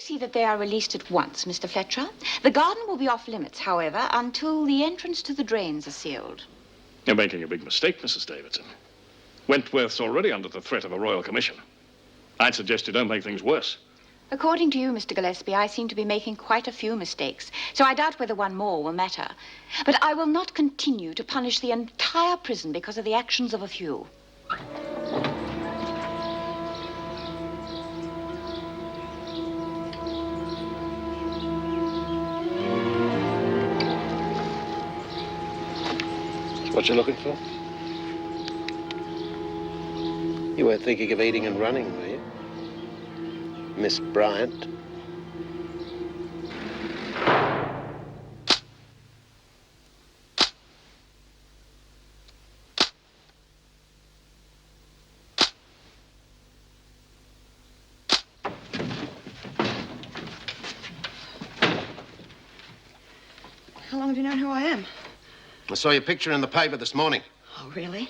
see that they are released at once, Mr. Fletcher. The garden will be off limits, however, until the entrance to the drains are sealed. You're making a big mistake, Mrs. Davidson. Wentworth's already under the threat of a royal commission. I'd suggest you don't make things worse. According to you, Mr. Gillespie, I seem to be making quite a few mistakes, so I doubt whether one more will matter. But I will not continue to punish the entire prison because of the actions of a few. What you looking for? You weren't thinking of eating and running, were you? Miss Bryant? How long have you known who I am? I saw your picture in the paper this morning. Oh, really?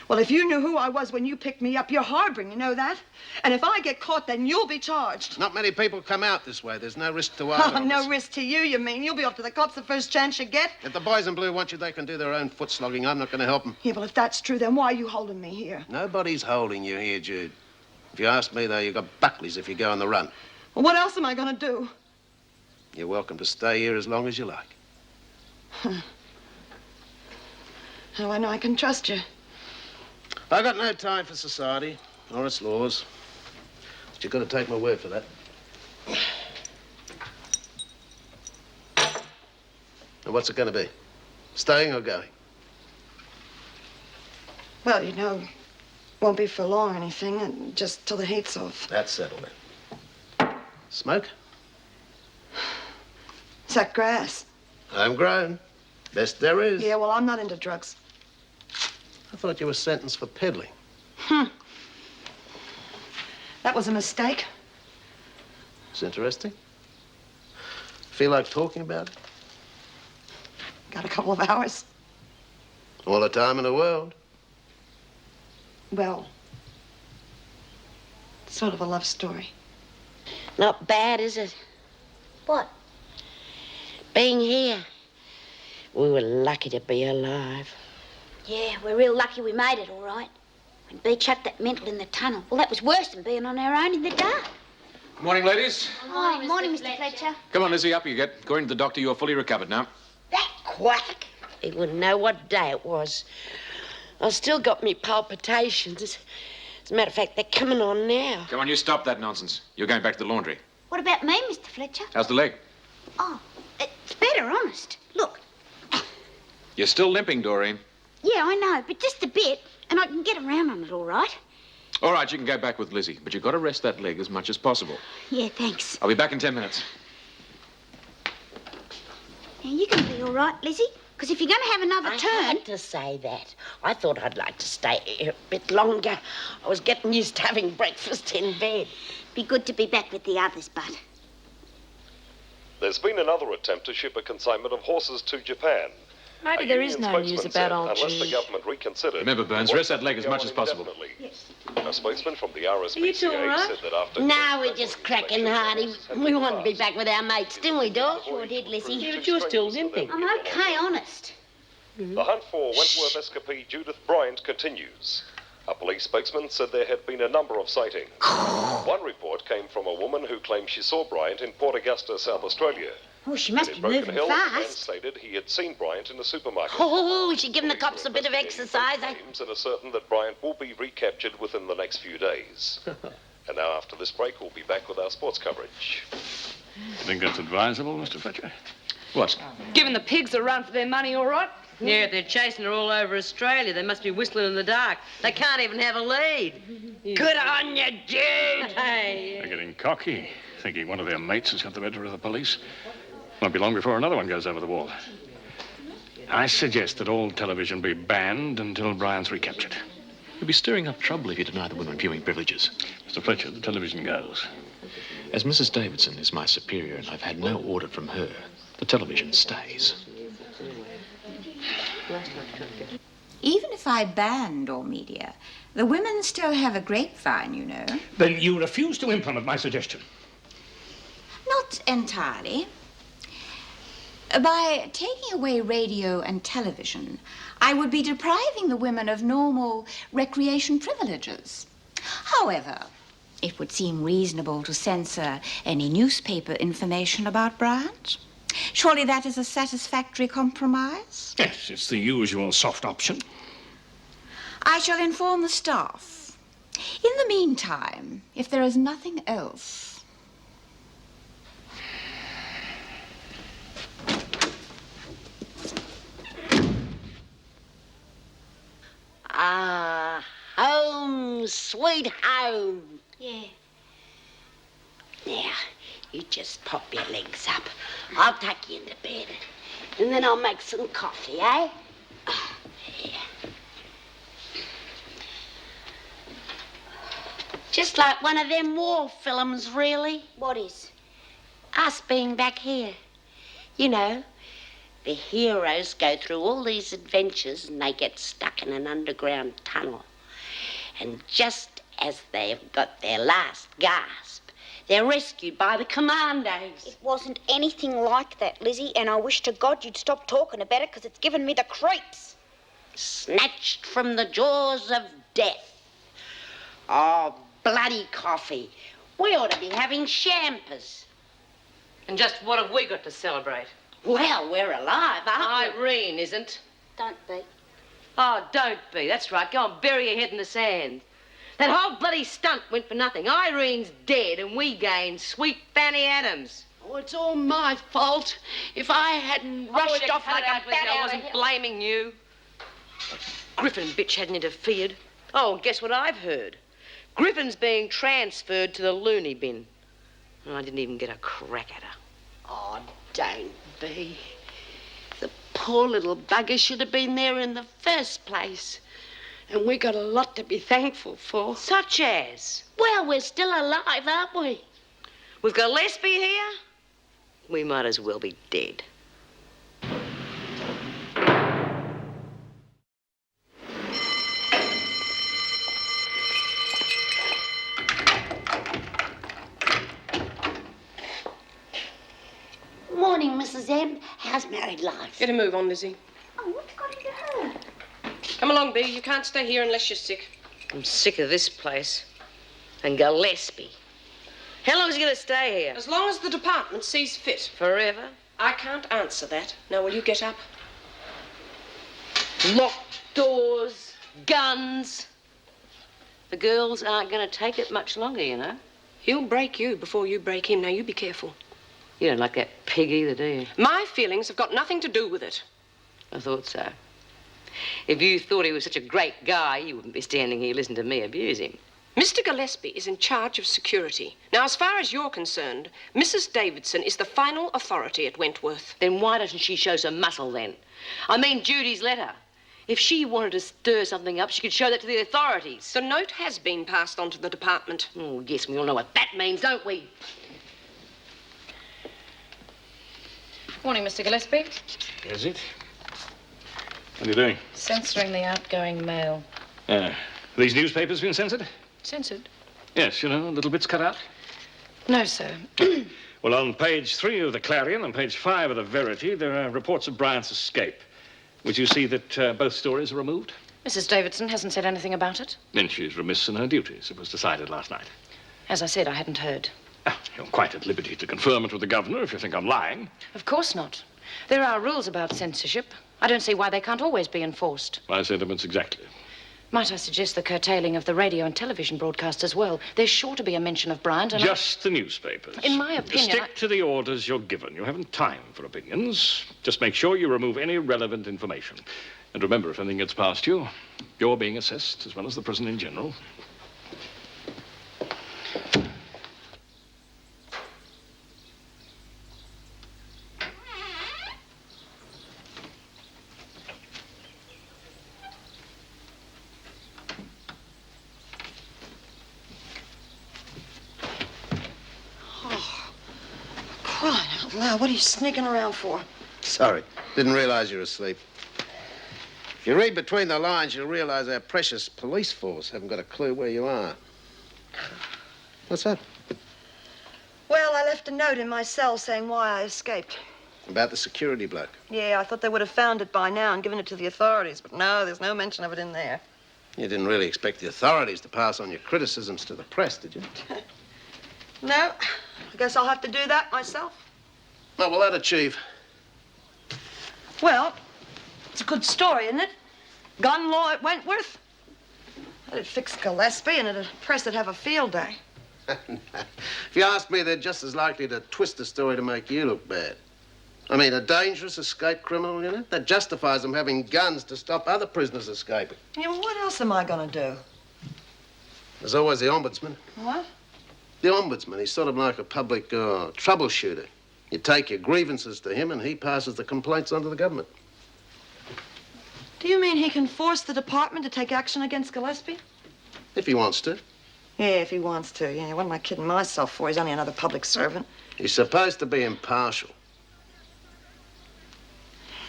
Well, if you knew who I was when you picked me up, you're harboring, you know that? And if I get caught, then you'll be charged. Not many people come out this way. There's no risk to either. Oh, no risk to you, you mean? You'll be off to the cops the first chance you get. If the boys in blue want you, they can do their own foot slogging. I'm not going to help them. Yeah, well, if that's true, then why are you holding me here? Nobody's holding you here, Jude. If you ask me, though, you've got Buckleys if you go on the run. Well, what else am I going to do? You're welcome to stay here as long as you like. How do I know I can trust you? I got no time for society or its laws. But you've got to take my word for that. And what's it going to be? Staying or going? Well, you know, won't be for long or anything, and just till the heat's off. That's settled then. Smoke? Is that grass? Homegrown. Best there is. Yeah, well, I'm not into drugs. I thought you were sentenced for peddling. That was a mistake. It's interesting. Feel like talking about it? Got a couple of hours. All the time in the world. Well, sort of a love story. Not bad, is it? What? Being here. We were lucky to be alive. Yeah, we're real lucky we made it, all right. When Bea chucked that mental in the tunnel, well, that was worse than being on our own in the dark. Good morning, ladies. Morning, Mr. Fletcher. Come on, Lizzie, up you get. Going to the doctor, you're fully recovered now. That quack! He wouldn't know what day it was. I've still got me palpitations. As a matter of fact, they're coming on now. Come on, you stop that nonsense. You're going back to the laundry. What about me, Mr. Fletcher? How's the leg? Oh, it's better, honest. Look. You're still limping, Doreen. Yeah, I know, but just a bit, and I can get around on it all right. All right, you can go back with Lizzie, but you've got to rest that leg as much as possible. Yeah, thanks. I'll be back in 10 minutes. Now, you can be all right, Lizzie, because if you're going to have another turn... I had to say that. I thought I'd like to stay here a bit longer. I was getting used to having breakfast in bed. Be good to be back with the others, Bud. There's been another attempt to ship a consignment of horses to Japan. Maybe there is no news about old unless the Jude. government reconsidered. Remember, Burns, rest that leg as much as possible. Yes. A spokesman from the RSPCA Are you two all right? said that after... No, we're just cracking hardy. We want to be back with our mates, didn't we, Dor? Sure did, Lizzie. Yeah, but you're still limping. I'm okay, honest. The hunt for Wentworth escapee Judith Bryant continues. A police spokesman said there had been a number of sightings. One report came from a woman who claimed she saw Bryant in Port Augusta, South Australia. Oh, she must In be Broken moving Hill, a man fast. stated he had seen Bryant in a supermarket. Oh, we should give the cops a bit of exercise, eh? Claims and are certain that Bryant will be recaptured within the next few days. And now, after this break, we'll be back with our sports coverage. You think that's advisable, Mr. Fletcher? What? Giving the pigs a run for their money, all right? Yeah, they're chasing her all over Australia. They must be whistling in the dark. They can't even have a lead. Good on you, Jude. Hey. They're getting cocky, thinking one of their mates has got the better of the police. Won't be long before another one goes over the wall. I suggest that all television be banned until Bryant's recaptured. You'll be stirring up trouble if you deny the women viewing privileges. Mr. Fletcher, the television goes. As Mrs. Davidson is my superior and I've had no order from her, the television stays. Even if I banned all media, the women still have a grapevine, you know. Then you refuse to implement my suggestion? Not entirely. By taking away radio and television, I would be depriving the women of normal recreation privileges. However, it would seem reasonable to censor any newspaper information about Bryant. Surely that is a satisfactory compromise? Yes, it's the usual soft option. I shall inform the staff. In the meantime, if there is nothing else... Ah, home, sweet home. Yeah. Now, you just pop your legs up. I'll tuck you into bed. And then I'll make some coffee, eh? Oh, yeah. Just like one of them war films, really. What is? Us being back here. You know, the heroes go through all these adventures and they get stuck in an underground tunnel. And just as they've got their last gasp, they're rescued by the commandos. It wasn't anything like that, Lizzie, and I wish to God you'd stop talking about it because it's given me the creeps. Snatched from the jaws of death. Oh, bloody coffee. We ought to be having champers. And just what have we got to celebrate? Well, we're alive, aren't we? Irene isn't. Don't be. Oh, don't be. That's right. Go and bury your head in the sand. That whole bloody stunt went for nothing. Irene's dead and we gained sweet Fanny Adams. Oh, it's all my fault. If I hadn't rushed off like a bat I wasn't blaming you. Griffin bitch hadn't interfered. Oh, and guess what I've heard? Griffin's being transferred to the loony bin. And I didn't even get a crack at her. Oh, don't be. The poor little bugger should have been there in the first place. And we got a lot to be thankful for. Such as? Well, we're still alive, aren't we? With Gillespie here, we might as well be dead. Morning, Mrs. M. How's married life? Get a move on, Lizzie. Oh, what's got into her? Come along, Bee. You can't stay here unless you're sick. I'm sick of this place. And Gillespie. How long is he going to stay here? As long as the department sees fit. Forever? I can't answer that. Now, will you get up? Locked doors, guns. The girls aren't going to take it much longer, you know. He'll break you before you break him. Now, you be careful. You don't like that pig either, do you? My feelings have got nothing to do with it. I thought so. If you thought he was such a great guy, you wouldn't be standing here listening to me abuse him. Mr. Gillespie is in charge of security. Now, as far as you're concerned, Mrs. Davidson is the final authority at Wentworth. Then why doesn't she show some muscle, then? I mean Judy's letter. If she wanted to stir something up, she could show that to the authorities. The note has been passed on to the department. Oh, yes, we all know what that means, don't we? Morning, Mr. Gillespie. Is it? What are you doing? Censoring the outgoing mail. These newspapers been censored? Censored? Yes, you know, little bits cut out. No, sir. Well, on page 3 of the Clarion and page 5 of the Verity, there are reports of Bryant's escape. Would you see that both stories are removed? Mrs. Davidson hasn't said anything about it. Then she's remiss in her duties. It was decided last night. As I said, I hadn't heard. You're quite at liberty to confirm it with the governor if you think I'm lying. Of course not. There are rules about censorship. I don't see why they can't always be enforced. My sentiments exactly. Might I suggest the curtailing of the radio and television broadcast as well? There's sure to be a mention of Bryant and Just the newspapers. In my opinion, Stick to the orders you're given. You haven't time for opinions. Just make sure you remove any relevant information. And remember, if anything gets past you, you're being assessed, as well as the prison in general. Crying out loud, what are you sneaking around for? Sorry, didn't realize you were asleep. If you read between the lines, you'll realize our precious police force haven't got a clue where you are. What's that? Well, I left a note in my cell saying why I escaped. About the security bloke. Yeah, I thought they would have found it by now and given it to the authorities, but no, there's no mention of it in there. You didn't really expect the authorities to pass on your criticisms to the press, did you? No, I guess I'll have to do that myself. Oh, well, that'll achieve. Well, it's a good story, isn't it? Gun law at Wentworth. It'd fix Gillespie and the press would have a field day. If you ask me, they're just as likely to twist the story to make you look bad. I mean, a dangerous escaped criminal, you know? That justifies them having guns to stop other prisoners escaping. Yeah, well, what else am I gonna do? There's always the ombudsman. What? The ombudsman, he's sort of like a public troubleshooter. You take your grievances to him and he passes the complaints on to the government. Do you mean he can force the department to take action against Gillespie? If he wants to. Yeah, if he wants to. Yeah, what am I kidding myself for? He's only another public servant. He's supposed to be impartial.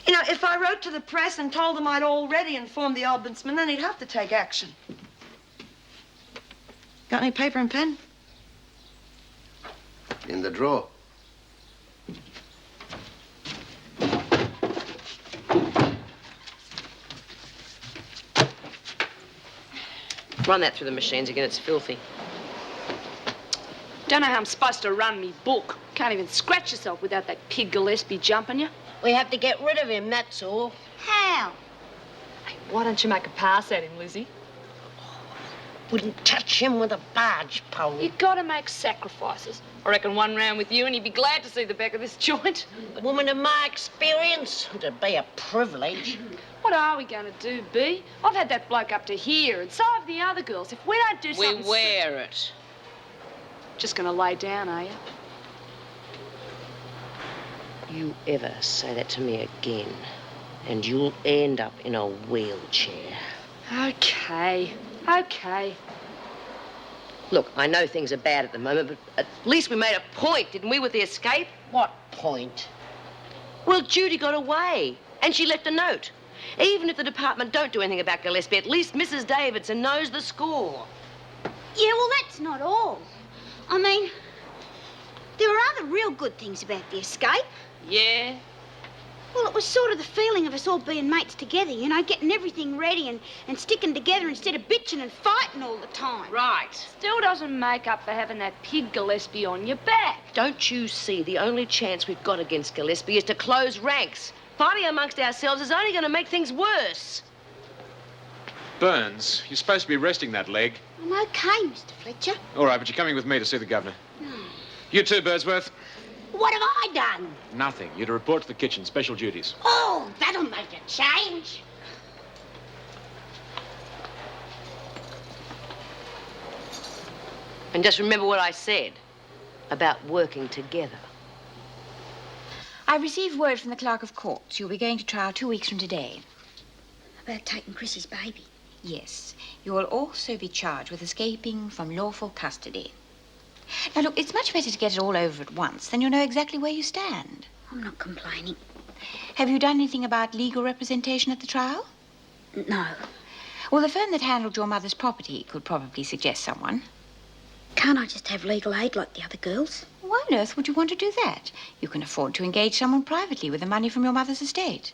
You know, if I wrote to the press and told them I'd already informed the ombudsman, then he'd have to take action. Got any paper and pen? In the drawer. Run that through the machines again. It's filthy. Don't know how I'm supposed to run me book. Can't even scratch yourself without that pig Gillespie jumping you. We have to get rid of him, that's all. How? Why don't you make a pass at him, Lizzie? Wouldn't touch him with a barge pole. You gotta make sacrifices. I reckon one round with you and he'd be glad to see the back of this joint. A woman of my experience, it'd be a privilege. What are we gonna do, Bea? I've had that bloke up to here, and so have the other girls. If we don't do something... We wear it. Just gonna lay down, are you? You ever say that to me again, and you'll end up in a wheelchair. Okay. Look, I know things are bad at the moment, but at least we made a point, didn't we, with the escape? What point? Well, Judy got away, and she left a note. Even if the department don't do anything about Gillespie, at least Mrs. Davidson knows the score. Yeah, well, that's not all. I mean, there were other real good things about the escape. Yeah? Well, it was sort of the feeling of us all being mates together, you know, getting everything ready and sticking together instead of bitching and fighting all the time. Right. Still doesn't make up for having that pig Gillespie on your back. Don't you see the only chance we've got against Gillespie is to close ranks? Fighting amongst ourselves is only going to make things worse. Burns, you're supposed to be resting that leg. I'm okay, Mr. Fletcher. All right, but you're coming with me to see the governor. You too, Birdsworth. What have I done? Nothing. You're to report to the kitchen. Special duties. Oh, that'll make a change. And just remember what I said about working together. I received word from the clerk of courts. You'll be going to trial 2 weeks from today. About taking Chrissy's baby. Yes. You will also be charged with escaping from lawful custody. Now, look, it's much better to get it all over at once, then you'll know exactly where you stand. I'm not complaining. Have you done anything about legal representation at the trial? No. Well, the firm that handled your mother's property could probably suggest someone. Can't I just have legal aid like the other girls? Why on earth would you want to do that? You can afford to engage someone privately with the money from your mother's estate.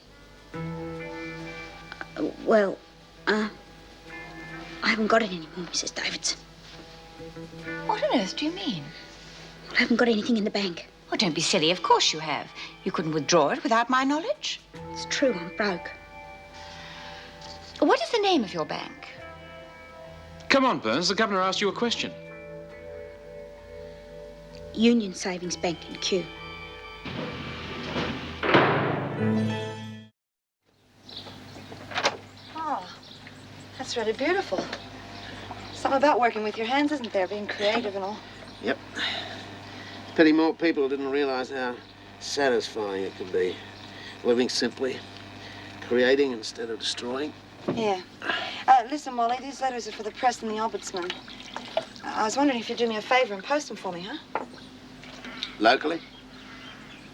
I haven't got it anymore, Mrs. Davidson. What on earth do you mean? I haven't got anything in the bank. Oh, don't be silly. Of course you have. You couldn't withdraw it without my knowledge. It's true, I'm broke. What is the name of your bank? Come on, Burns. The governor asked you a question. Union Savings Bank in Kew. Oh, that's really beautiful. Something about working with your hands, isn't there? Being creative and all. Yep. Pity more people didn't realize how satisfying it could be. Living simply, creating instead of destroying. Yeah. Listen, Molly, these letters are for the press and the ombudsman. I was wondering if you'd do me a favor and post them for me, huh? Locally?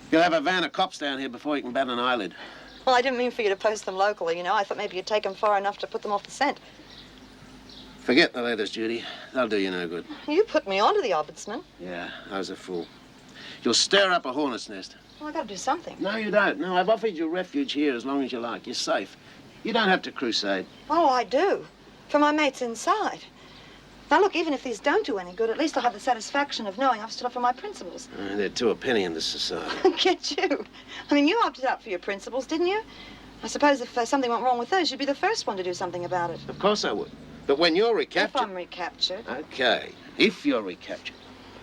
You'll have a van of cops down here before you can bat an eyelid. Well, I didn't mean for you to post them locally, you know. I thought maybe you'd take them far enough to put them off the scent. Forget the letters, Judy. They'll do you no good. You put me onto the ombudsman. Yeah, I was a fool. You'll stir up a hornet's nest. Well, I gotta do something. No, you don't. No, I've offered you refuge here as long as you like. You're safe. You don't have to crusade. Oh, I do. For my mates inside. Now, look, even if these don't do any good, at least I'll have the satisfaction of knowing I've stood up for my principles. They're two a penny in this society. Get you. I mean, you opted out for your principles, didn't you? I suppose if something went wrong with those, you'd be the first one to do something about it. Of course I would. But when you're recaptured... If I'm recaptured. Okay. If you're recaptured,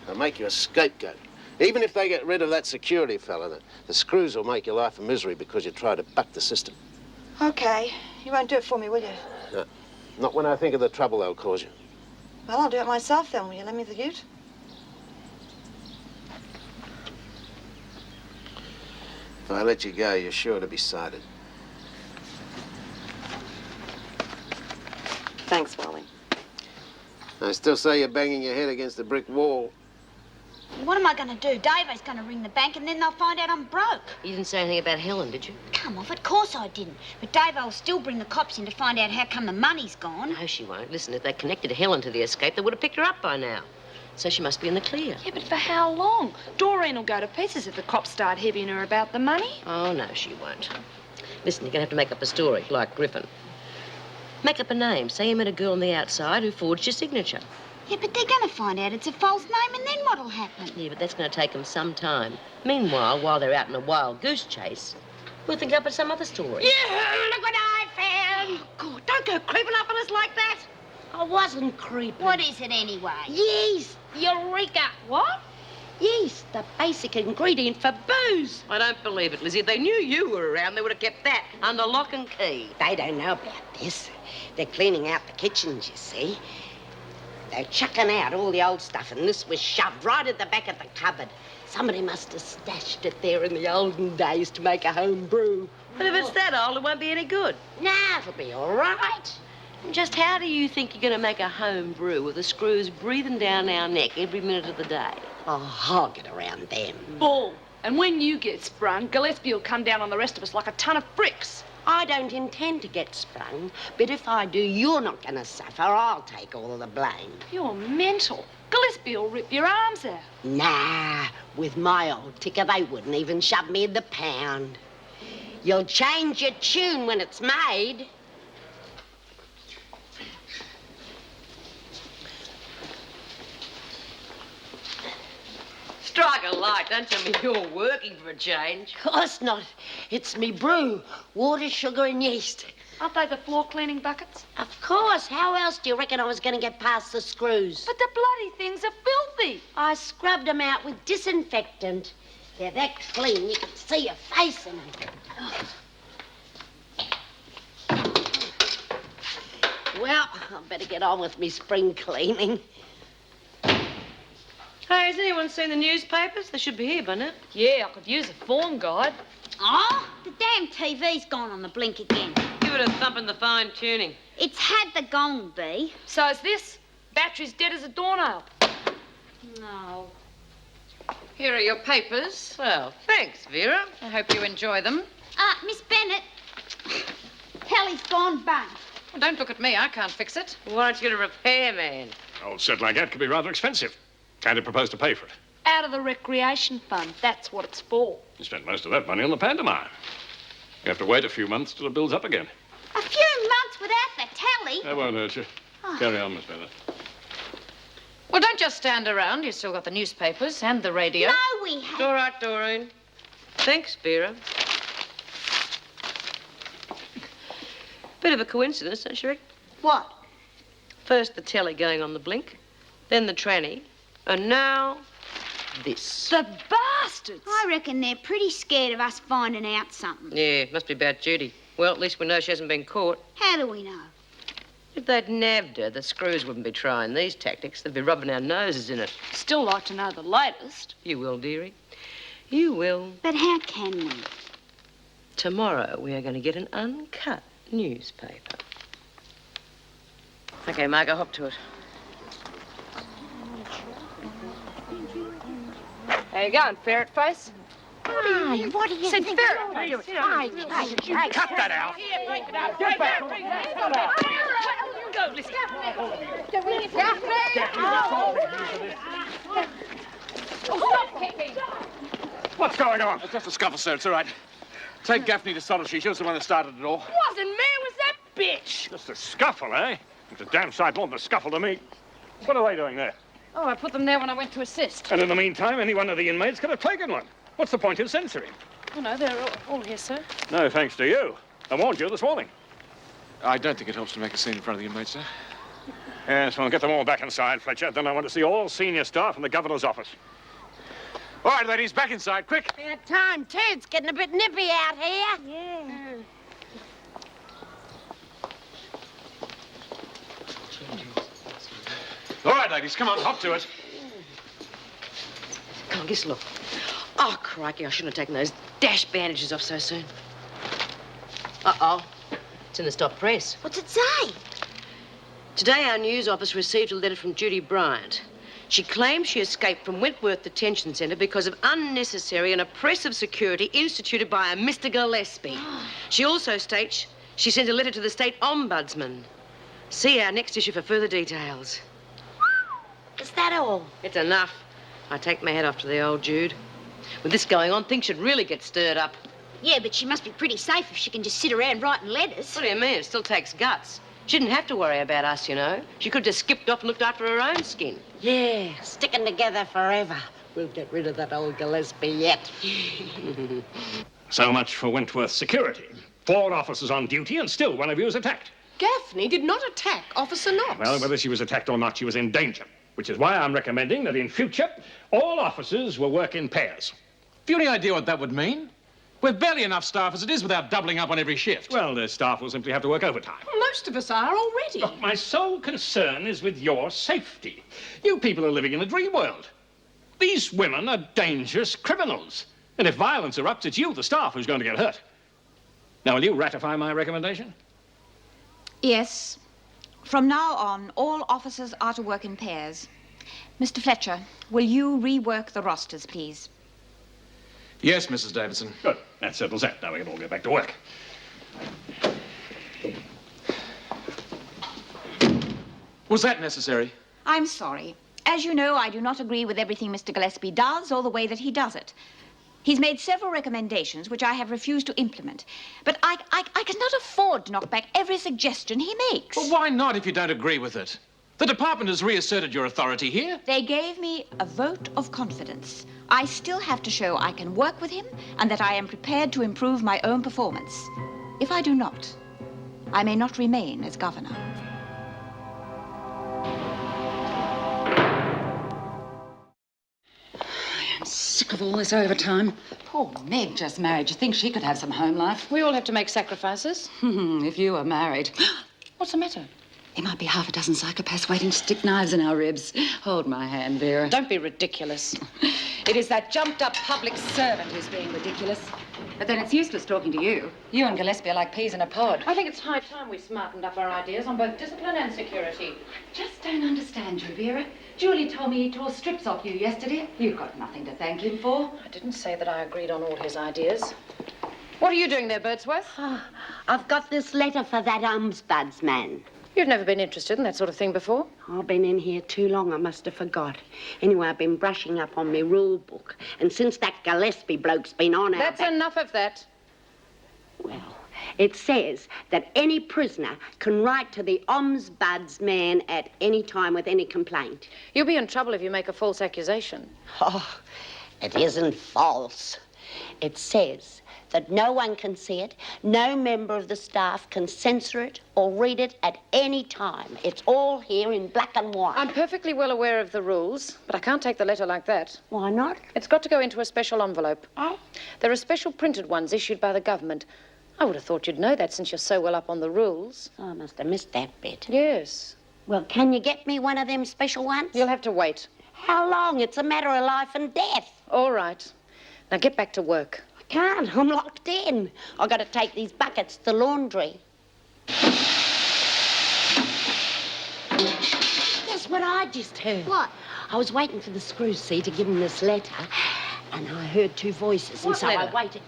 I'll make you a scapegoat. Even if they get rid of that security fella, the screws will make your life a misery because you try to buck the system. Okay. You won't do it for me, will you? No. Not when I think of the trouble they'll cause you. Well, I'll do it myself then. Will you lend me the ute? If I let you go, you're sure to be cited. Thanks, Wally. I still say you're banging your head against the brick wall. What am I going to do? Davo's going to ring the bank and then they'll find out I'm broke. You didn't say anything about Helen, did you? Come off, of course I didn't. But Davo will still bring the cops in to find out how come the money's gone. No, she won't. Listen, if they connected Helen to the escape, they would have picked her up by now. So she must be in the clear. Yeah, but for how long? Doreen will go to pieces if the cops start heavying her about the money. Oh, no, she won't. Listen, you're going to have to make up a story, like Griffin. Make up a name. Say you met a girl on the outside who forged your signature. Yeah, but they're going to find out it's a false name and then what'll happen? Yeah, but that's going to take them some time. Meanwhile, while they're out in a wild goose chase, we'll think up some other story. Yeah, look what I found. Oh, God, don't go creeping up on us like that. I wasn't creeping. What is it anyway? Yeast. Eureka. What? Yeast, the basic ingredient for booze. I don't believe it, Lizzie. If they knew you were around, they would have kept that under lock and key. They don't know about this. They're cleaning out the kitchens, you see. They're chucking out all the old stuff, and this was shoved right at the back of the cupboard. Somebody must have stashed it there in the olden days to make a home brew. But if it's that old, it won't be any good. Nah, it'll be all right. And just how do you think you're going to make a home brew with the screws breathing down our neck every minute of the day? Oh, I'll get around them. Bull. And when you get sprung, Gillespie will come down on the rest of us like a ton of bricks. I don't intend to get sprung, but if I do, you're not going to suffer. I'll take all of the blame. You're mental. Gillespie will rip your arms out. Nah, with my old ticker, they wouldn't even shove me in the pound. You'll change your tune when it's made. Strike a light. Don't tell me you're working for a change. Of course not. It's me brew. Water, sugar, and yeast. Aren't they the floor cleaning buckets? Of course. How else do you reckon I was going to get past the screws? But the bloody things are filthy. I scrubbed them out with disinfectant. They're that clean you can see your face in them. Well, I better get on with me spring cleaning. Hey, has anyone seen the newspapers? They should be here by now. Yeah, I could use a form guide. Oh, the damn TV's gone on the blink again. Give it a thump in the fine-tuning. It's had the gong, Bee. So is this. Battery's dead as a doornail. No. Here are your papers. Well, thanks, Vera. I hope you enjoy them. Miss Bennett. Kelly's gone bang. Well, don't look at me. I can't fix it. Why don't you get a repairman? An old set like that could be rather expensive. Can't you propose to pay for it? Out of the recreation fund. That's what it's for. You spent most of that money on the pantomime. You have to wait a few months till it builds up again. A few months without the tally. That won't hurt you. Carry on, Miss Bennett. Well, don't just stand around. You've still got the newspapers and the radio. No, we It's haven't. all right, Doreen. Thanks, Vera. Bit of a coincidence, don't you reckon? What? First the telly going on the blink, then the tranny, and now this. The bastards! I reckon they're pretty scared of us finding out something. Yeah, must be about Judy. Well, at least we know she hasn't been caught. How do we know? If they'd nabbed her, the screws wouldn't be trying these tactics. They'd be rubbing our noses in it. Still like to know the latest. You will, dearie. You will. But how can we? Tomorrow we are going to get an uncut newspaper. Okay, Margot, hop to it. How you going, ferret face? What do you Said think? ferret. Cut that out! Get back! Go, listen. Stop kicking! What's going on? It's just a scuffle, sir. It's all right. Take Gaffney to Solitary. She was the one that started it all. Wasn't me, it was that bitch! Just a scuffle, eh? It's a damn sight more than a scuffle to me. What are they doing there? Oh, I put them there when I went to assist. And in the meantime, any one of the inmates could have taken one. What's the point in censoring? Oh, no, they're all here, sir. No thanks to you. I warned you this morning. I don't think it helps to make a scene in front of the inmates, sir. Yes, well, get them all back inside, Fletcher. Then I want to see all senior staff in the governor's office. All right, ladies, back inside, quick. About time, too. It's getting a bit nippy out here. Yeah. All right, ladies, come on, hop to it. Come on, just look. Oh, crikey, I shouldn't have taken those dash bandages off so soon. Uh-oh. It's in the stop press. What's it say? Today, our news office received a letter from Judy Bryant. She claims she escaped from Wentworth Detention Centre because of unnecessary and oppressive security instituted by a Mr. Gillespie. She also states she sent a letter to the State Ombudsman. See our next issue for further details. Is that all? It's enough. I take my hat off to the old Jude. With this going on, things should really get stirred up. Yeah, but she must be pretty safe if she can just sit around writing letters. What do you mean? It still takes guts. She didn't have to worry about us, you know. She could have just skipped off and looked after her own skin. Yeah, sticking together forever. We'll get rid of that old Gillespie yet. So much for Wentworth security. 4 officers on duty and still one of you is attacked. Gaffney did not attack Officer Knox. Well, whether she was attacked or not, she was in danger. Which is why I'm recommending that in future, all officers will work in pairs. Have you any idea what that would mean? We've barely enough staff as it is without doubling up on every shift. Well, the staff will simply have to work overtime. Most of us are already. Look, my sole concern is with your safety. You people are living in a dream world. These women are dangerous criminals. And if violence erupts, it's you, the staff, who's going to get hurt. Now, will you ratify my recommendation? Yes. From now on, all officers are to work in pairs. Mr. Fletcher, will you rework the rosters, please? Yes, Mrs. Davidson. Good. That settles that. Now we can all get back to work. Was that necessary? I'm sorry. As you know, I do not agree with everything Mr. Gillespie does or the way that he does it. He's made several recommendations which I have refused to implement. But I cannot afford to knock back every suggestion he makes. Well, why not if you don't agree with it? The department has reasserted your authority here. They gave me a vote of confidence. I still have to show I can work with him and that I am prepared to improve my own performance. If I do not, I may not remain as governor. I'm sick of all this overtime. Poor Meg just married. Do you think she could have some home life? We all have to make sacrifices. If you were married. What's the matter? There might be half a dozen psychopaths waiting to stick knives in our ribs. Hold my hand, Vera. Don't be ridiculous. It is that jumped-up public servant who's being ridiculous. But then it's useless talking to you. You and Gillespie are like peas in a pod. I think it's high time we smartened up our ideas on both discipline and security. Just don't understand you, Vera. Julie told me he tore strips off you yesterday. You've got nothing to thank him for. I didn't say that I agreed on all his ideas. What are you doing there, Birdsworth? I've got this letter for that ombudsman. You've never been interested in that sort of thing before? I've been in here too long, I must have forgot. Anyway, I've been brushing up on my rule book. And since that Gillespie bloke's been on That's enough of that. Well, it says that any prisoner can write to the ombudsman at any time with any complaint. You'll be in trouble if you make a false accusation. Oh, it isn't false. It says that no one can see it, no member of the staff can censor it or read it at any time. It's all here in black and white. I'm perfectly well aware of the rules, but I can't take the letter like that. Why not? It's got to go into a special envelope. Oh? There are special printed ones issued by the government. I would have thought you'd know that since you're so well up on the rules. Oh, I must have missed that bit. Yes. Well, can you get me one of them special ones? You'll have to wait. How long? It's a matter of life and death. All right. Now get back to work. Can't. I'm locked in. I've got to take these buckets to the laundry. Guess what I just heard? What? I was waiting for the screw see to give him this letter, and I heard 2 voices, and What so letter? I waited.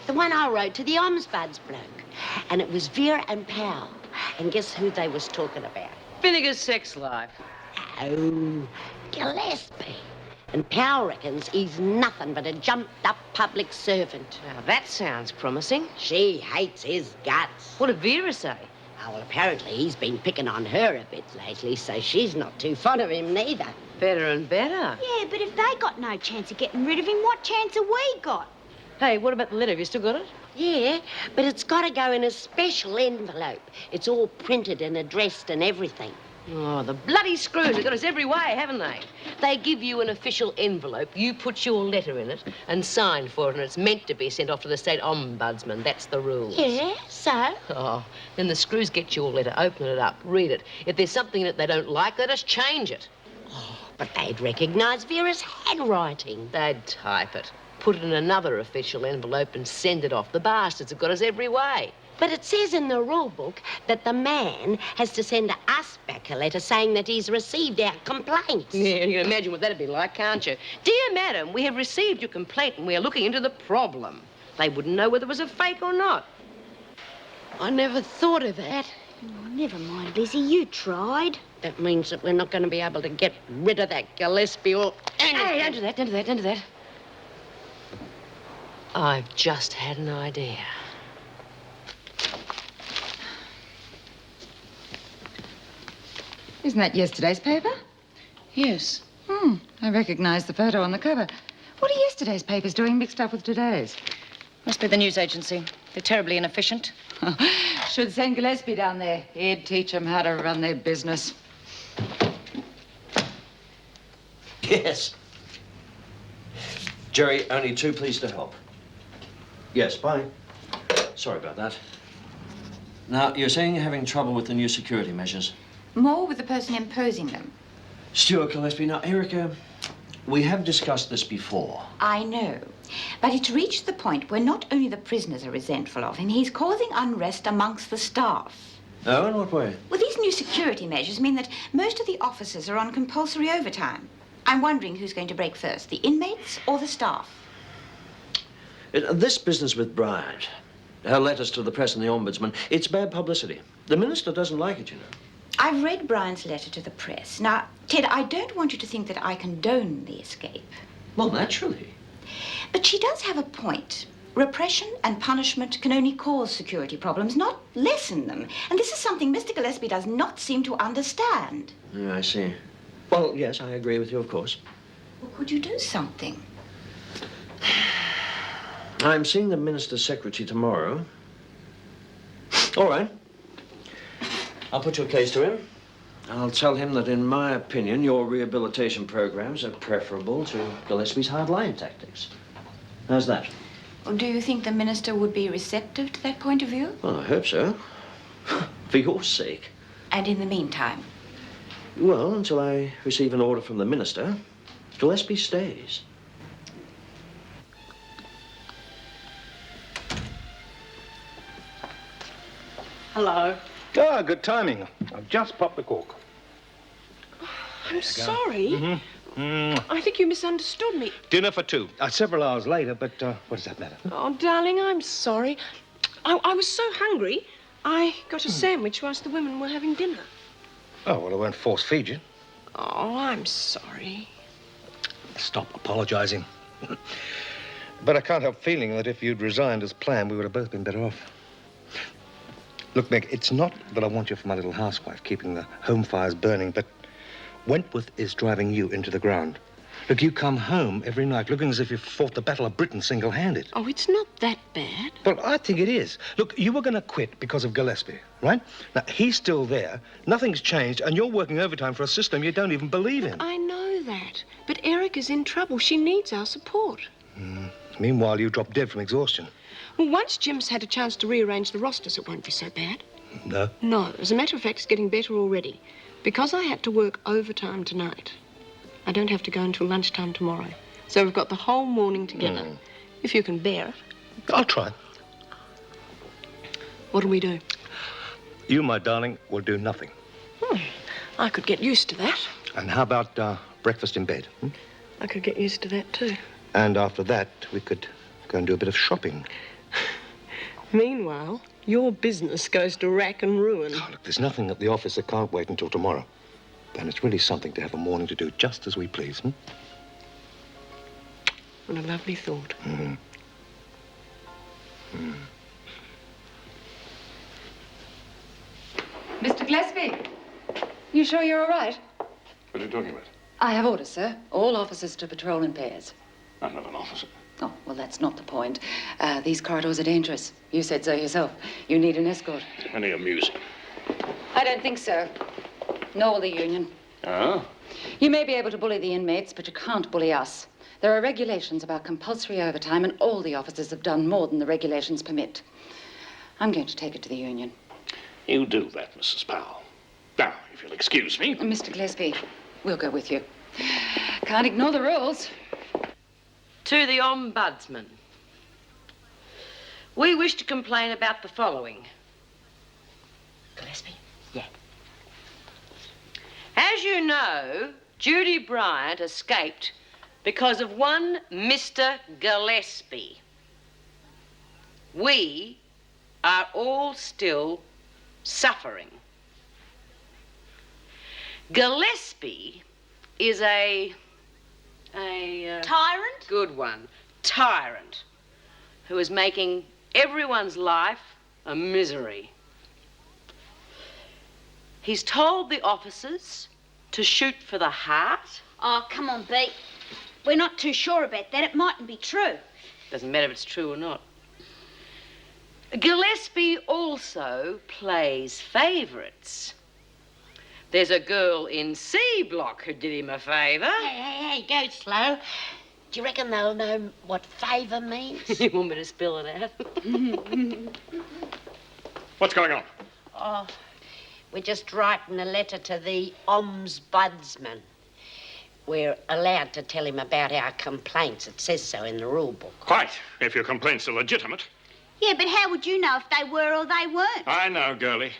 The one I wrote to the ombudsman bloke. And it was Vera and Powell. And guess who they was talking about? Finnegan's sex life. Oh, Gillespie. And Pal reckons he's nothing but a jumped-up public servant. Now, that sounds promising. She hates his guts. What did Vera say? Oh, well, apparently he's been picking on her a bit lately, so she's not too fond of him neither. Better and better. Yeah, but if they got no chance of getting rid of him, what chance have we got? Hey, what about the letter? Have you still got it? Yeah, but it's got to go in a special envelope. It's all printed and addressed and everything. Oh, the bloody screws have got us every way, haven't they? They give you an official envelope, you put your letter in it and sign for it, and it's meant to be sent off to the state ombudsman. That's the rules. Yeah, so? Oh, then the screws get your letter, open it up, read it. If there's something in it they don't like, let us change it. Oh, but they'd recognise Vera's handwriting. They'd type it, put it in another official envelope and send it off. The bastards have got us every way. But it says in the rule book that the man has to send us back a letter saying that he's received our complaints. Yeah, you can imagine what that'd be like, can't you? Dear madam, we have received your complaint and we are looking into the problem. They wouldn't know whether it was a fake or not. I never thought of that. Oh, never mind, Lizzie, you tried. That means that we're not going to be able to get rid of that Gillespie or anything. Hey, don't do that, don't do that, don't do that. I've just had an idea. Isn't that yesterday's paper? Yes. I recognise the photo on the cover. What are yesterday's papers doing mixed up with today's? Must be the news agency. They're terribly inefficient. Should send Gillespie down there. He'd teach them how to run their business. Yes. Jerry, only too pleased to help. Yes, bye. Sorry about that. Now, you're saying you're having trouble with the new security measures? More with the person imposing them. Stuart Gillespie. Now, Erica, we have discussed this before. I know. But it's reached the point where not only the prisoners are resentful of him, he's causing unrest amongst the staff. Oh, in what way? Well, these new security measures mean that most of the officers are on compulsory overtime. I'm wondering who's going to break first, the inmates or the staff? This business with Bryant, her letters to the press and the ombudsman, it's bad publicity. The minister doesn't like it, you know. I've read Brian's letter to the press. Now, Ted, I don't want you to think that I condone the escape. Well, naturally. But she does have a point. Repression and punishment can only cause security problems, not lessen them. And this is something Mr. Gillespie does not seem to understand. Yeah, I see. Well, yes, I agree with you, of course. Well, could you do something? I'm seeing the minister's secretary tomorrow. All right. I'll put your case to him. I'll tell him that, in my opinion, your rehabilitation programs are preferable to Gillespie's hard-line tactics. How's that? Well, do you think the minister would be receptive to that point of view? Well, I hope so. For your sake. And in the meantime? Well, until I receive an order from the minister, Gillespie stays. Hello. Ah, good timing. I've just popped the cork. I'm sorry. I think you misunderstood me. Dinner for two. Several hours later, but what does that matter? Oh, darling, I'm sorry. I was so hungry, I got a sandwich whilst the women were having dinner. Oh, well, I won't force feed you. Oh, I'm sorry. Stop apologizing. But I can't help feeling that if you'd resigned as planned, we would have both been better off. Look, Meg, it's not that I want you for my little housewife, keeping the home fires burning, but Wentworth is driving you into the ground. Look, you come home every night looking as if you fought the Battle of Britain single-handed. Oh, it's not that bad. Well, I think it is. Look, you were going to quit because of Gillespie, right? Now, he's still there, nothing's changed, and you're working overtime for a system you don't even believe in. I know that. But Erica's in trouble. She needs our support. Meanwhile, you drop dead from exhaustion. Well, once Jim's had a chance to rearrange the rosters, it won't be so bad. No? No. As a matter of fact, it's getting better already. Because I had to work overtime tonight, I don't have to go until lunchtime tomorrow. So we've got the whole morning together. If you can bear it. I'll try. What'll we do? You, my darling, will do nothing. I could get used to that. And how about breakfast in bed? I could get used to that, too. And after that, we could go and do a bit of shopping. Meanwhile, your business goes to rack and ruin. Oh, look, there's nothing at the office that can't wait until tomorrow. And it's really something to have a morning to do just as we please, What a lovely thought. Mm-hmm. Mr. Gillespie, you sure you're all right? What are you talking about? I have orders, sir. All officers to patrol in pairs. I'm not an officer. Oh, well, that's not the point. These corridors are dangerous. You said so yourself. You need an escort. Any amusing? I don't think so. Nor the union. Oh? You may be able to bully the inmates, but you can't bully us. There are regulations about compulsory overtime, and all the officers have done more than the regulations permit. I'm going to take it to the union. You do that, Mrs. Powell. Now, if you'll excuse me. Mr. Gillespie, we'll go with you. Can't ignore the rules. To the Ombudsman. We wish to complain about the following. Gillespie? Yeah. As you know, Judy Bryant escaped because of one Mr. Gillespie. We are all still suffering. Gillespie is a Tyrant? Good one. Tyrant. Who is making everyone's life a misery. He's told the officers to shoot for the heart. Oh, come on, Beat. We're not too sure about that. It mightn't be true. Doesn't matter if it's true or not. Gillespie also plays favourites. There's a girl in C Block who did him a favour. Hey, go slow. Do you reckon they'll know what favour means? You want me to spell it out? What's going on? Oh, we're just writing a letter to the Ombudsman. We're allowed to tell him about our complaints. It says so in the rule book. Quite, if your complaints are legitimate. Yeah, but how would you know if they were or they weren't? I know, girlie.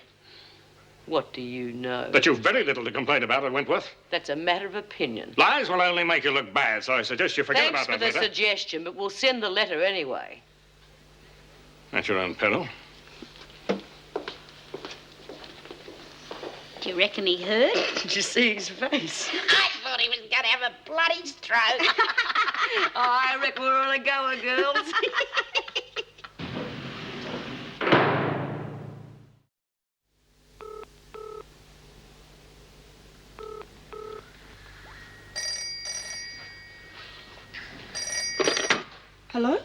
What do you know? That you've very little to complain about at Wentworth. That's a matter of opinion. Lies will only make you look bad, so I suggest you forget Thanks about for that the letter. suggestion, but we'll send the letter anyway. At your own peril. Do you reckon he heard? Did you see his face? I thought he was going to have a bloody stroke. Oh, I reckon we're on a goer, girls. Hello?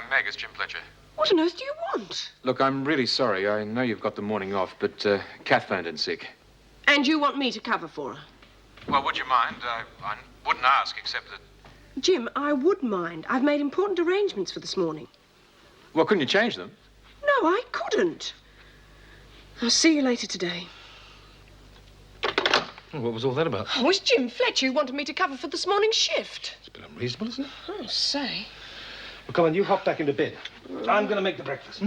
Meg, it's Jim Fletcher. What on earth do you want? Look, I'm really sorry. I know you've got the morning off, but Kath phoned in sick. And you want me to cover for her? Well, would you mind? I wouldn't ask, except that... Jim, I would mind. I've made important arrangements for this morning. Well, couldn't you change them? No, I couldn't. I'll see you later today. Well, what was all that about? Oh, it's Jim Fletcher who wanted me to cover for this morning's shift. It's a bit unreasonable, isn't it? I'll say. Well, come on, you hop back into bed. I'm going to make the breakfast.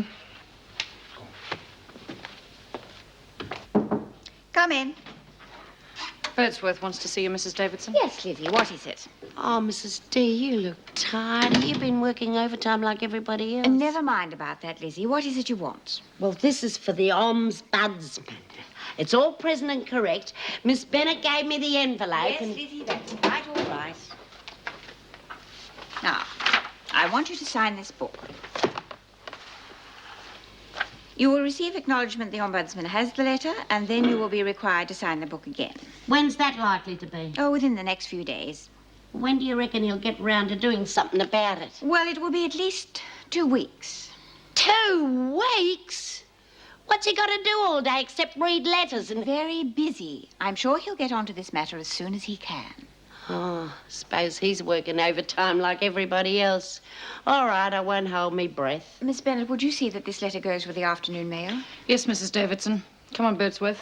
Come in. Birdsworth wants to see you, Mrs. Davidson. Yes, Lizzie, what is it? Oh, Mrs. D, you look tired. You've been working overtime like everybody else. Never mind about that, Lizzie. What is it you want? Well, this is for the Ombudsman. It's all present and correct. Miss Bennett gave me the envelope. Yes, and... Lizzie, that's quite all right. Now, I want you to sign this book. You will receive acknowledgement the Ombudsman has the letter, and then you will be required to sign the book again. When's that likely to be? Oh, within the next few days. When do you reckon he'll get round to doing something about it? Well, it will be at least 2 weeks. 2 weeks? What's he got to do all day except read letters and... Very busy. I'm sure he'll get onto this matter as soon as he can. Oh, suppose he's working overtime like everybody else. All right, I won't hold me breath. Miss Bennett, would you see that this letter goes with the afternoon mail? Yes, Mrs. Davidson. Come on, Birdsworth.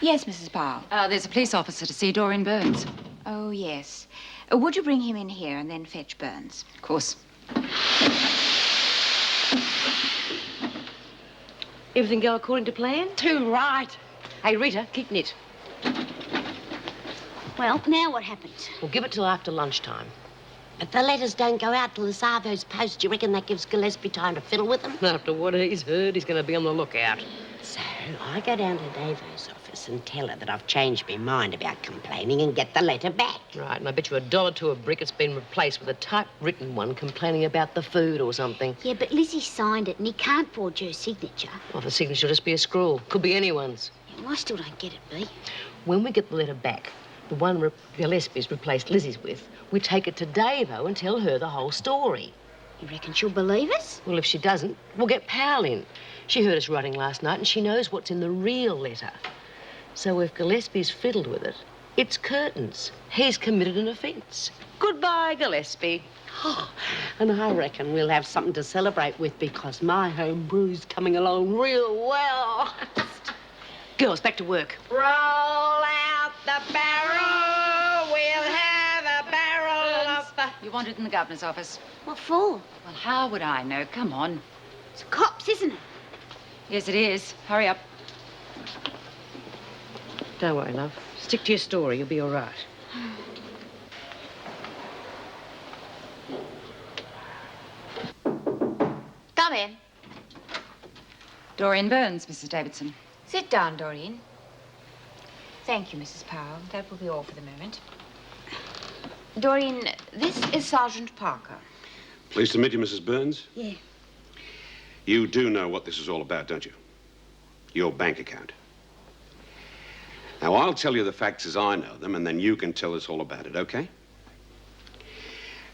Yes, Mrs. Powell. There's a police officer to see Doreen Burns. Oh, yes. Would you bring him in here and then fetch Burns? Of course. Everything go according to plan? Too right. Hey, Rita, keep knit. Well, now what happens? We'll give it till after lunchtime. If the letters don't go out till the Sarvo's post, do you reckon that gives Gillespie time to fiddle with them? After what he's heard, he's going to be on the lookout. So I go down to Davo's office and tell her that I've changed my mind about complaining and get the letter back. Right, and I bet you $1 a brick it's been replaced with a typewritten one complaining about the food or something. Yeah, but Lizzie signed it and he can't forge her signature. Well, the signature will just be a scrawl. Could be anyone's. Yeah, well, I still don't get it, B. When we get the letter back, the one Gillespie's replaced Lizzie's with, we take it to Davo and tell her the whole story. You reckon she'll believe us? Well, if she doesn't, we'll get Powell in. She heard us writing last night and she knows what's in the real letter. So if Gillespie's fiddled with it, it's curtains. He's committed an offence. Goodbye, Gillespie. Oh, and I reckon we'll have something to celebrate with because my home brew's coming along real well. Girls, back to work. Roll out the barrel. We'll have a barrel of the... You want it in the governor's office? What for? Well, how would I know? Come on. It's cops, isn't it? Yes, it is. Hurry up. Don't worry, love. Stick to your story. You'll be all right. Come in. Doreen Burns, Mrs. Davidson. Sit down, Doreen. Thank you, Mrs. Powell. That will be all for the moment. Doreen, this is Sergeant Parker. Pleased to meet you, Mrs. Burns. Yeah. You do know what this is all about, don't you? Your bank account. Now, I'll tell you the facts as I know them, and then you can tell us all about it, okay?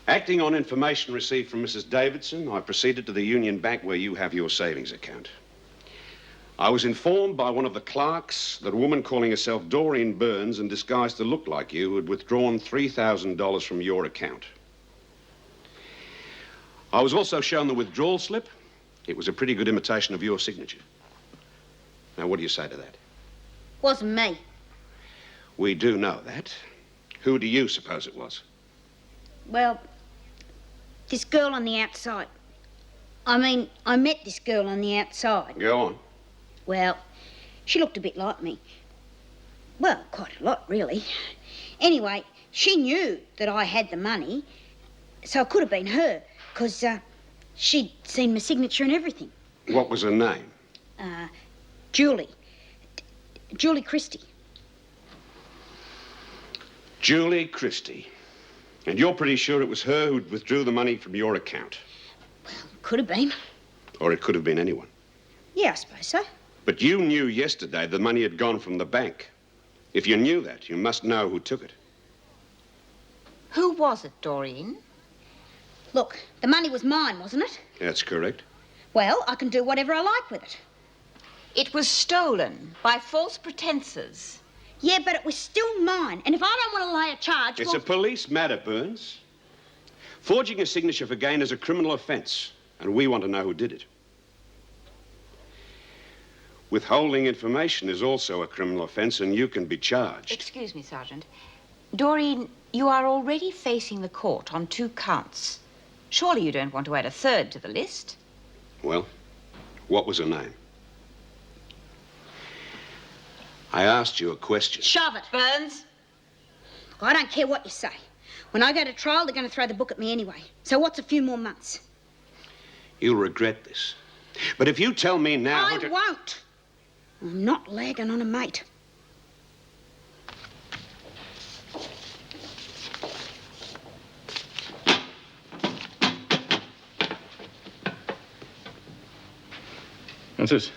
Acting on information received from Mrs. Davidson, I proceeded to the Union Bank where you have your savings account. I was informed by one of the clerks that a woman calling herself Doreen Burns and disguised to look like you had withdrawn $3,000 from your account. I was also shown the withdrawal slip. It was a pretty good imitation of your signature. Now, what do you say to that? Wasn't me. We do know that. Who do you suppose it was? Well, this girl on the outside. I mean, I met this girl on the outside. Go on. Well, she looked a bit like me. Well, quite a lot, really. Anyway, she knew that I had the money, so it could have been her, because she'd seen my signature and everything. What was her name? Julie. Julie Christie. Julie Christie. And you're pretty sure it was her who withdrew the money from your account? Could have been. Or it could have been anyone. Yeah, I suppose so. But you knew yesterday the money had gone from the bank. If you knew that, you must know who took it. Who was it, Doreen? Look, the money was mine, wasn't it? That's correct. Well, I can do whatever I like with it. It was stolen by false pretenses. Yeah, but it was still mine. And if I don't want to lay a charge... It's a police matter, Burns. Forging a signature for gain is a criminal offense, and we want to know who did it. Withholding information is also a criminal offense, and you can be charged. Excuse me, Sergeant. Doreen, you are already facing the court on 2 counts. Surely you don't want to add a 3rd to the list? Well, what was her name? I asked you a question. Shove it, Burns. I don't care what you say. When I go to trial, they're going to throw the book at me anyway. So what's a few more months? You'll regret this. But if you tell me now... I won't. I'm not lagging on a mate. What's this?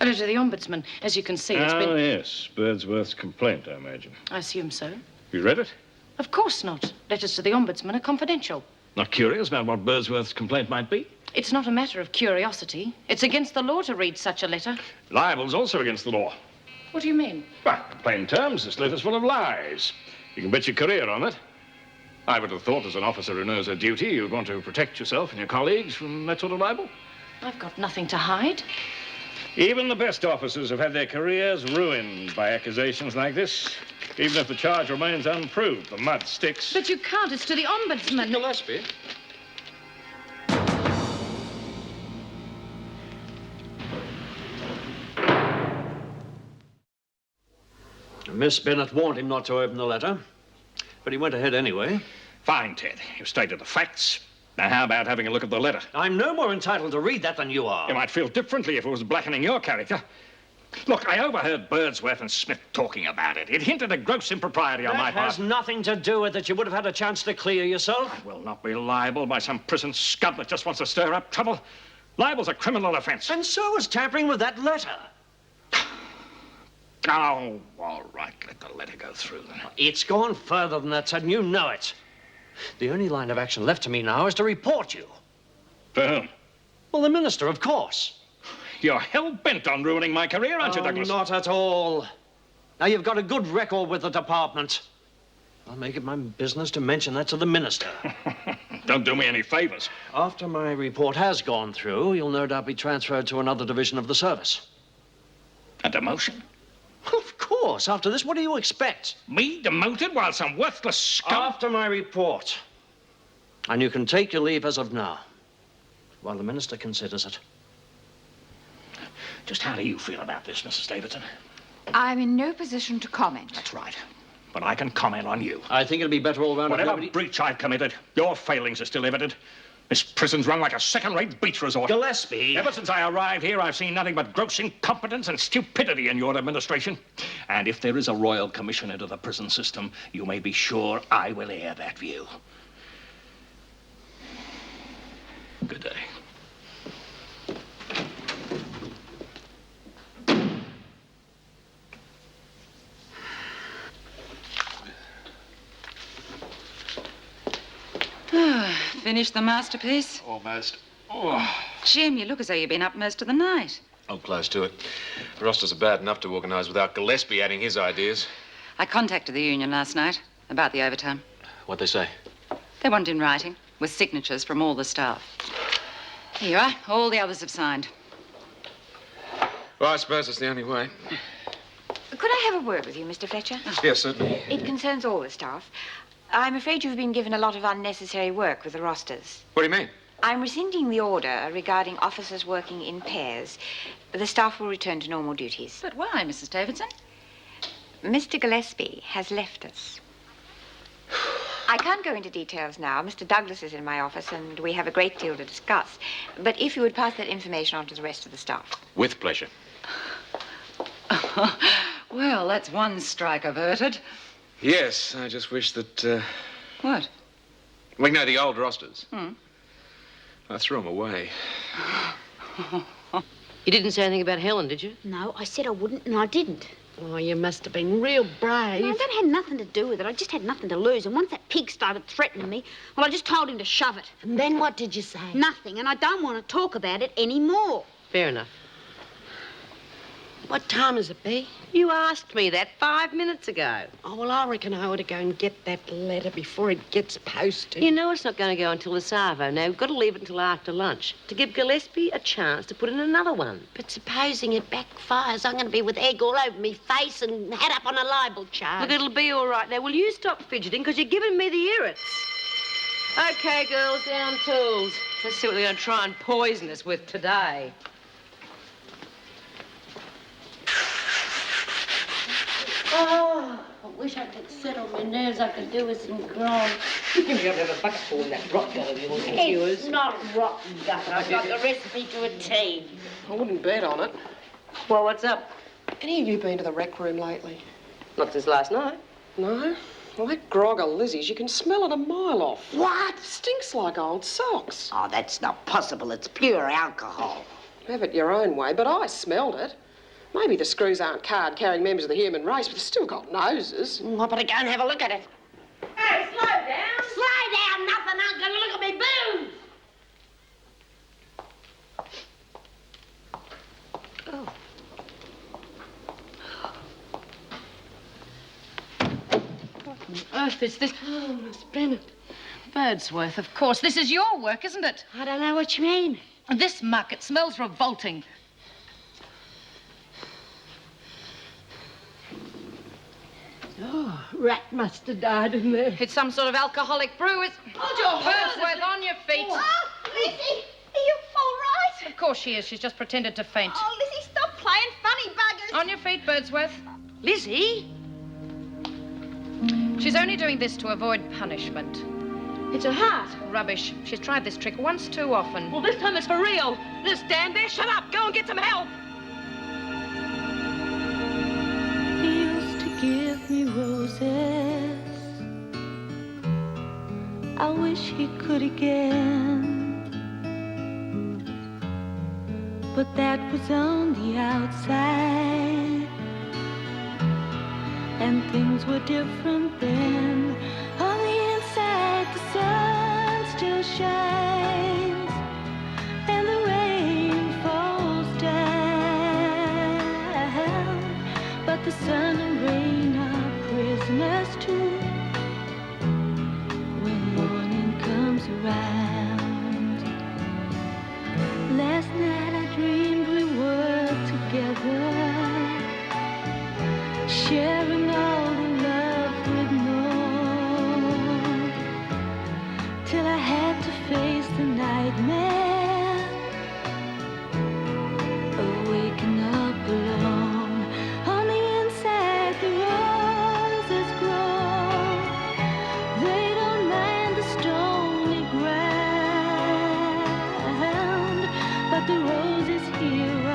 A letter to the Ombudsman. As you can see, it's been... Oh, yes. Birdsworth's complaint, I imagine. I assume so. You read it? Of course not. Letters to the Ombudsman are confidential. Not curious about what Birdsworth's complaint might be? It's not a matter of curiosity. It's against the law to read such a letter. Libel's also against the law. What do you mean? Well, in plain terms, this letter's full of lies. You can bet your career on it. I would have thought, as an officer who knows her duty, you'd want to protect yourself and your colleagues from that sort of libel. I've got nothing to hide. Even the best officers have had their careers ruined by accusations like this. Even if the charge remains unproved, the mud sticks. But you can't. It's to the Ombudsman. Mr. Gillespie. Miss Bennett warned him not to open the letter, but he went ahead anyway. Fine, Ted. You've stated the facts. Now, how about having a look at the letter? I'm no more entitled to read that than you are. You might feel differently if it was blackening your character. Look, I overheard Birdsworth and Smith talking about it. It hinted at gross impropriety on my That part. has nothing to do with it. You would have had a chance to clear yourself. I will not be liable by some prison scud that just wants to stir up trouble. Libel's a criminal offence. And so is tampering with that letter. Oh, all right. Let the letter go through then. It's gone further than that, Ted, and you know it. The only line of action left to me now is to report you. For whom? Well, the minister, of course. You're hell-bent on ruining my career, aren't you, Douglas? Not at all. Now, you've got a good record with the department. I'll make it my business to mention that to the minister. Don't do me any favors. After my report has gone through, you'll no doubt be transferred to another division of the service. A demotion? Of course. After this, what do you expect? Me demoted while some worthless scum... After my report. And you can take your leave as of now, while the minister considers it. Just how do you feel about this, Mrs. Davidson? I'm in no position to comment. That's right. But I can comment on you. I think it'll be better all round. Whatever breach I've committed, your failings are still evident. This prison's run like a second-rate beach resort. Gillespie! Ever since I arrived here, I've seen nothing but gross incompetence and stupidity in your administration. And if there is a royal commission into the prison system, you may be sure I will air that view. Good day. Finished the masterpiece? Almost. Oh. Jim, you look as though you've been up most of the night. Oh, close to it. The rosters are bad enough to organise without Gillespie adding his ideas. I contacted the union last night about the overtime. What'd they say? They want it in writing, with signatures from all the staff. Here you are. All the others have signed. Well, I suppose it's the only way. Could I have a word with you, Mr. Fletcher? Yes, certainly. It concerns all the staff. I'm afraid you've been given a lot of unnecessary work with the rosters. What do you mean? I'm rescinding the order regarding officers working in pairs. The staff will return to normal duties. But why, Mrs. Davidson? Mr. Gillespie has left us. I can't go into details now. Mr. Douglas is in my office, and we have a great deal to discuss. But if you would pass that information on to the rest of the staff. With pleasure. Well, that's one strike averted. Yes, I just wish that, What? We know the old rosters. Hmm. I threw them away. You didn't say anything about Helen, did you? No, I said I wouldn't, and I didn't. Oh, you must have been real brave. No, that had nothing to do with it. I just had nothing to lose. And once that pig started threatening me, well, I just told him to shove it. And then what did you say? Nothing, and I don't want to talk about it anymore. Fair enough. What time is it, Bea? You asked me that 5 minutes ago. Oh, well, I reckon I ought to go and get that letter before it gets posted. You know it's not going to go until the Savo. Now, we've got to leave it until after lunch to give Gillespie a chance to put in another one. But supposing it backfires, I'm going to be with egg all over me face and head up on a libel charge. Look, it'll be all right. Now, will you stop fidgeting, because you're giving me the irrits. OK, girls, down tools. Let's see what they're going to try and poison us with today. Oh, I wish I could sit on my nerves. I could do with some grog. You can have a bucket full of that rot gut of yours. It's not rotten gutter. I've got the recipe to a T. I wouldn't bet on it. Well, what's up? Any of you been to the rec room lately? Not since last night. No? Well, that grog of Lizzie's, you can smell it a mile off. What? Stinks like old socks. Oh, that's not possible. It's pure alcohol. Have it your own way, but I smelled it. Maybe the screws aren't card-carrying members of the human race, but they've still got noses. Well, but I go and have a look at it. Hey, slow down. Slow down, nothing. I'm going to look at me booze. Oh. What on earth is this? Oh, Miss Bennett. Birdsworth, of course. This is your work, isn't it? I don't know what you mean. This muck, it smells revolting. Oh, rat must have died in there. It's some sort of alcoholic brew. It's... Hold your Birdsworth, on your feet. Oh, Lizzie, are you all right? Of course she is. She's just pretended to faint. Oh, Lizzie, stop playing funny buggers. On your feet, Birdsworth. Lizzie? She's only doing this to avoid punishment. It's her heart. Rubbish. She's tried this trick once too often. Well, this time it's for real. Just stand there, shut up, go and get some help. roses. I wish he could again, but that was on the outside, and things were different then. On the inside, the sun still shines, and the rain falls down, but the sun and rain are prisoners too when morning comes around. Last night I dreamed we were together, sharing all the love we'd known, till I had to face the nightmare, waking up alone. On the inside, the roses grow. They don't mind the stony ground, but the roses here